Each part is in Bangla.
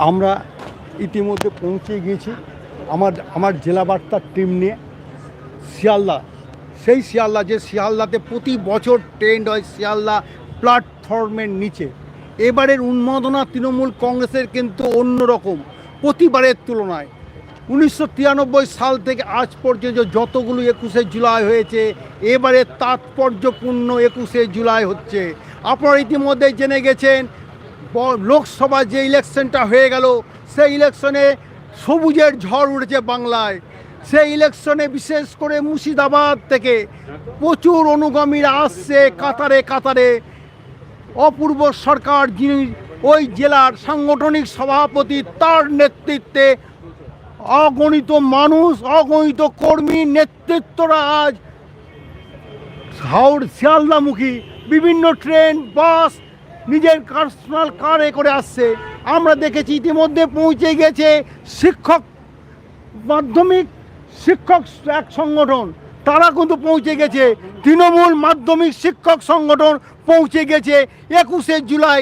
আমরা ইতিমধ্যে পৌঁছে গিয়েছি আমার জেলা বার্তার টিম নিয়ে শিয়ালদা। সেই শিয়ালদা যে শিয়ালদাতে প্রতি বছর ট্রেন্ড হয় শিয়ালদা প্ল্যাটফর্মের নিচে। এবারের উন্মাদনা তৃণমূল কংগ্রেসের কিন্তু অন্যরকম প্রতিবারের তুলনায়। 1993 সাল থেকে আজ পর্যন্ত যতগুলো 21শে জুলাই হয়েছে, এবারে তাৎপর্যপূর্ণ 21শে জুলাই হচ্ছে। আপনারা ইতিমধ্যে জেনে গেছেন লোকসভা যে ইলেকশনটা হয়ে গেল, সেই ইলেকশনে সবুজের ঝড় উঠেছে বাংলায়। সেই ইলেকশনে বিশেষ করে মুর্শিদাবাদ থেকে প্রচুর অনুগামীরা আসছে কাতারে কাতারে। অপূর্ব সরকার যিনি ওই জেলার সাংগঠনিক সভাপতি, তার নেতৃত্বে অগণিত মানুষ, অগণিত কর্মী নেতৃত্বরা আজ শিয়ালদামুখী বিভিন্ন ট্রেন, বাস, নিজের পার্সোনাল কারে করে আসছে। আমরা দেখেছি ইতিমধ্যে পৌঁছে গেছে মাধ্যমিক শিক্ষক এক সংগঠন, তারা কিন্তু পৌঁছে গেছে। তৃণমূল মাধ্যমিক শিক্ষক সংগঠন পৌঁছে গেছে 21শে জুলাই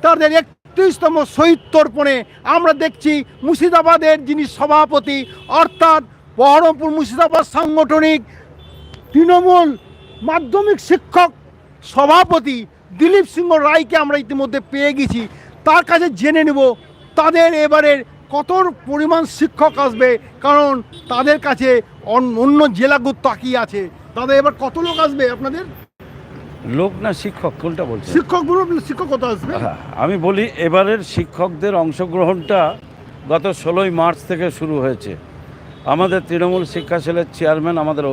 তাদের 31তম শহীদ তর্পণে। আমরা দেখছি মুর্শিদাবাদের যিনি সভাপতি, অর্থাৎ বহরমপুর মুর্শিদাবাদ সাংগঠনিক তৃণমূল মাধ্যমিক শিক্ষক সভাপতি দিলীপ সিংহ রায়কে আমরা ইতিমধ্যে পেয়ে গেছি। তার কাছে জেনে নেব তাদের এবারের কত পরিমাণ শিক্ষক আসবে, কারণ তাদের কাছে অন্য জেলাগুলো তাকিয়ে আছে। তাদের এবার কত লোক আসবে? আপনাদের লোক না শিক্ষক কোনটা বলছে? শিক্ষক কত আসবে? আমি বলি, এবারের শিক্ষকদের অংশগ্রহণটা গত 16ই মার্চ থেকে শুরু হয়েছে। আমাদের তৃণমূল শিক্ষা সেলের চেয়ারম্যান, আমাদের